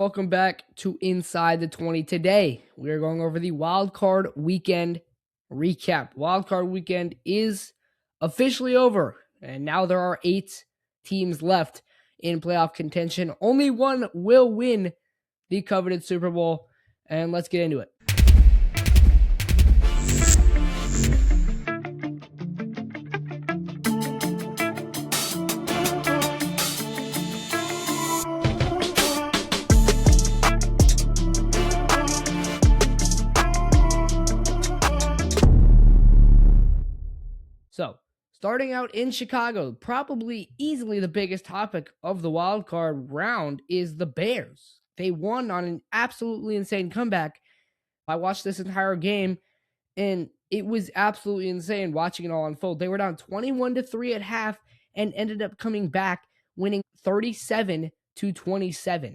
Welcome back to Inside the 20. Today, we are going over the Wild Card Weekend recap. Wild Card Weekend is officially over, and now there are 8 teams left in playoff contention. Only one will win the coveted Super Bowl, and let's get into it. So, starting out in Chicago, probably easily the biggest topic of the wild card round is the Bears. They won on an absolutely insane comeback. I watched this entire game and it was absolutely insane watching it all unfold. They were down 21-3 at half and ended up coming back winning 37-27.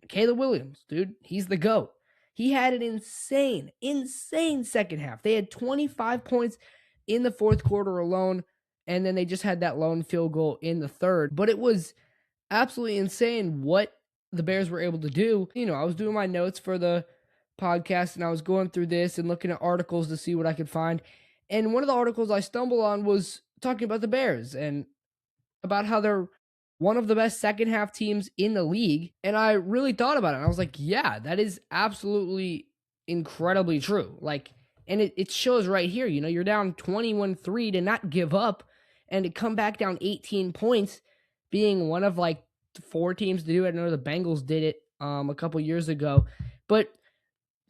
Caleb Williams, dude, he's the GOAT. He had an insane second half. They had 25 points in the fourth quarter alone, and then they just had that lone field goal in the third. But it was absolutely insane what the Bears were able to do. I was doing my notes for the podcast, and I was going through this and looking at articles to see what I could find. And one of the articles I stumbled on was talking about the Bears and about how they're one of the best second half teams in the league. And I really thought about it. And I was like, yeah, that is absolutely incredibly true. And it shows right here, you're down 21-3 to not give up and to come back down 18 points, being one of 4 teams to do it. I know the Bengals did it a couple years ago, but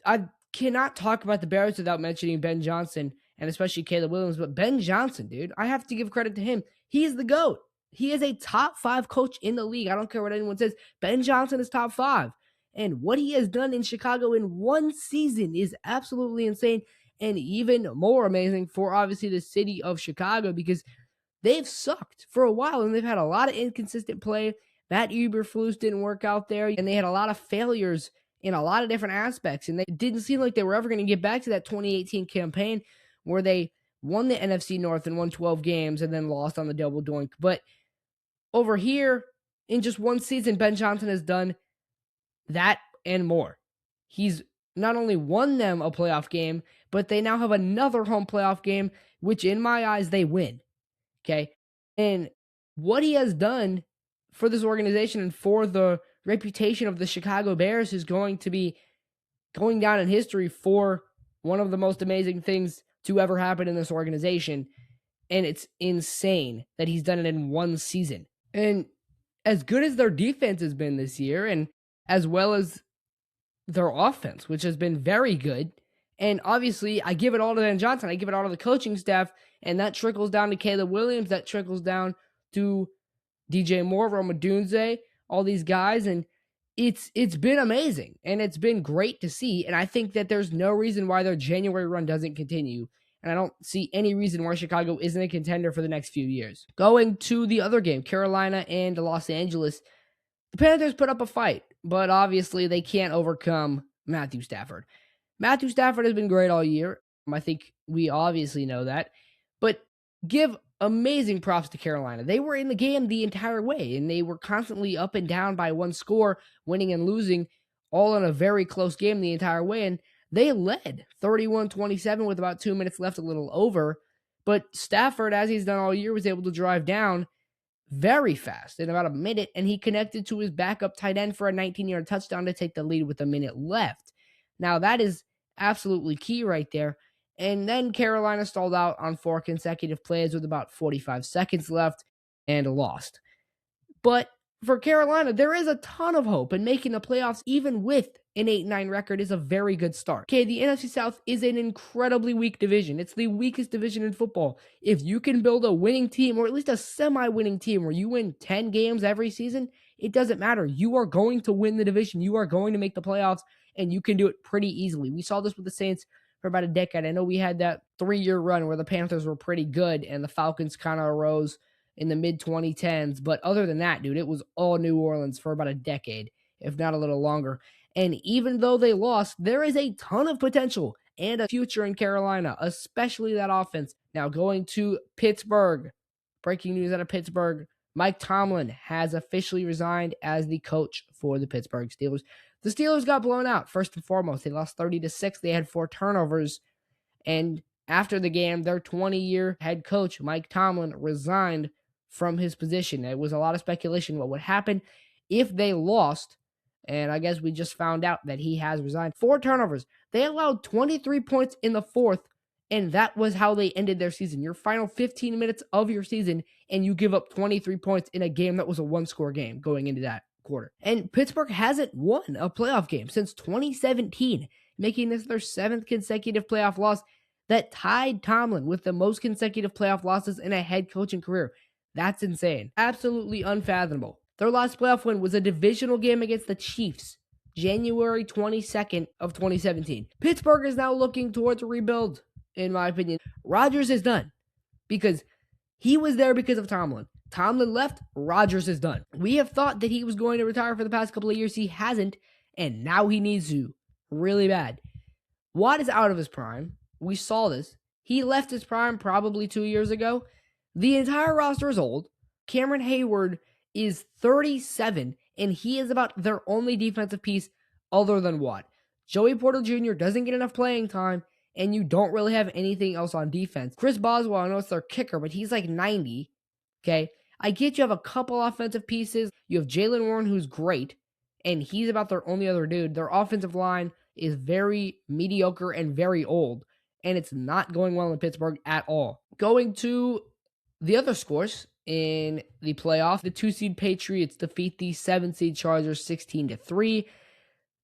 I cannot talk about the Bears without mentioning Ben Johnson and especially Caleb Williams. But Ben Johnson, dude, I have to give credit to him. He is the GOAT. He is a top 5 coach in the league. I don't care what anyone says. Ben Johnson is top 5. And what he has done in Chicago in one season is absolutely insane and even more amazing for obviously the city of Chicago, because they've sucked for a while and they've had a lot of inconsistent play. Matt Eberflus didn't work out there, and they had a lot of failures in a lot of different aspects, and they didn't seem like they were ever going to get back to that 2018 campaign where they won the NFC North and won 12 games and then lost on the double doink. But over here, in just one season, Ben Johnson has done that and more. He's not only won them a playoff game, but they now have another home playoff game, which in my eyes, they win. Okay? And what he has done for this organization and for the reputation of the Chicago Bears is going to be going down in history for one of the most amazing things to ever happen in this organization. And it's insane that he's done it in one season. And as good as their defense has been this year, and as well as their offense, which has been very good, and obviously I give it all to Ben Johnson, I give it all to the coaching staff, and that trickles down to Caleb Williams, that trickles down to DJ Moore, Rome Odunze, all these guys, and it's been amazing, and it's been great to see, and I think that there's no reason why their January run doesn't continue, and I don't see any reason why Chicago isn't a contender for the next few years. Going to the other game, Carolina and Los Angeles, the Panthers put up a fight, but obviously they can't overcome Matthew Stafford. Matthew Stafford has been great all year. I think we obviously know that, but give amazing props to Carolina. They were in the game the entire way, and they were constantly up and down by one score, winning and losing, all in a very close game the entire way, and they led 31-27 with about 2 minutes left, a little over, but Stafford, as he's done all year, was able to drive down very fast in about a minute, and he connected to his backup tight end for a 19-yard touchdown to take the lead with a minute left. Now, that is absolutely key right there. And then Carolina stalled out on 4 consecutive plays with about 45 seconds left and lost. But for Carolina, there is a ton of hope, and making the playoffs even with an 8-9 record is a very good start. Okay, the NFC South is an incredibly weak division. It's the weakest division in football. If you can build a winning team, or at least a semi-winning team, where you win 10 games every season, it doesn't matter. You are going to win the division. You are going to make the playoffs, and you can do it pretty easily. We saw this with the Saints for about a decade. I know we had that 3-year run where the Panthers were pretty good and the Falcons kind of arose in the mid-2010s. But other than that, dude, it was all New Orleans for about a decade, if not a little longer. And even though they lost, there is a ton of potential and a future in Carolina, especially that offense. Now going to Pittsburgh. Breaking news out of Pittsburgh. Mike Tomlin has officially resigned as the coach for the Pittsburgh Steelers. The Steelers got blown out, first and foremost. They lost 30-6. They had 4 turnovers. And after the game, their 20-year head coach, Mike Tomlin, resigned from his position. There was a lot of speculation about what would happen if they lost. And I guess we just found out that he has resigned. 4 turnovers. They allowed 23 points in the fourth, and that was how they ended their season. Your final 15 minutes of your season, and you give up 23 points in a game that was a 1-score game going into that quarter. And Pittsburgh hasn't won a playoff game since 2017, making this their 7th consecutive playoff loss that tied Tomlin with the most consecutive playoff losses in a head coaching career. That's insane. Absolutely unfathomable. Their last playoff win was a divisional game against the Chiefs, January 22nd of 2017. Pittsburgh is now looking towards a rebuild, in my opinion. Rodgers is done because he was there because of Tomlin. Tomlin left, Rodgers is done. We have thought that he was going to retire for the past couple of years. He hasn't, and now he needs to really bad. Watt is out of his prime. We saw this. He left his prime probably 2 years ago. The entire roster is old. Cameron Hayward is 37, and he is about their only defensive piece other than Watt. Joey Porter Jr. doesn't get enough playing time, and you don't really have anything else on defense. Chris Boswell, I know it's their kicker, but he's like 90. Okay? I get you have a couple offensive pieces. You have Jalen Warren, who's great, and he's about their only other dude. Their offensive line is very mediocre and very old, and it's not going well in Pittsburgh at all. Going to the other scores in the playoff, the 2-seed Patriots defeat the 7-seed Chargers 16-3.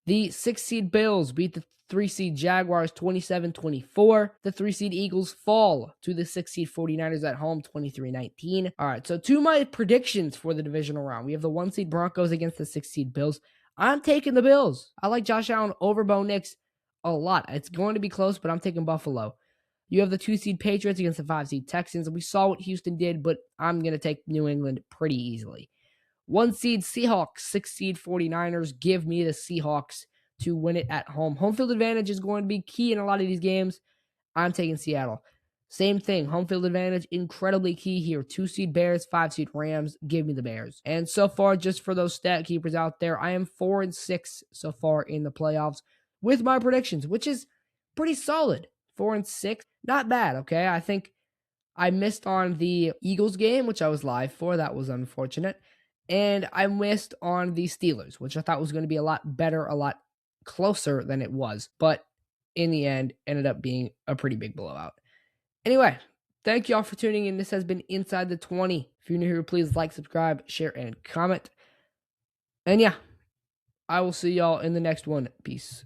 The 6-seed Bills beat the 3-seed Jaguars 27-24. The 3-seed Eagles fall to the 6-seed 49ers at home 23-19. All right, so to my predictions for the divisional round, we have the 1-seed Broncos against the 6-seed Bills. I'm taking the Bills. I like Josh Allen over Bo Nix a lot. It's going to be close, but I'm taking Buffalo. You have the 2-seed Patriots against the 5-seed Texans. We saw what Houston did, but I'm going to take New England pretty easily. 1-seed Seahawks, 6-seed 49ers. Give me the Seahawks to win it at home. Home field advantage is going to be key in a lot of these games. I'm taking Seattle. Same thing. Home field advantage, incredibly key here. 2-seed Bears, 5-seed Rams. Give me the Bears. And so far, just for those stat keepers out there, I am 4-6 so far in the playoffs with my predictions, which is pretty solid. 4-6. Not bad, okay? I think I missed on the Eagles game, which I was live for. That was unfortunate. And I missed on the Steelers, which I thought was going to be a lot better, a lot closer than it was. But in the end, ended up being a pretty big blowout. Anyway, thank you all for tuning in. This has been Inside the 20. If you're new here, please like, subscribe, share, and comment. And yeah, I will see y'all in the next one. Peace.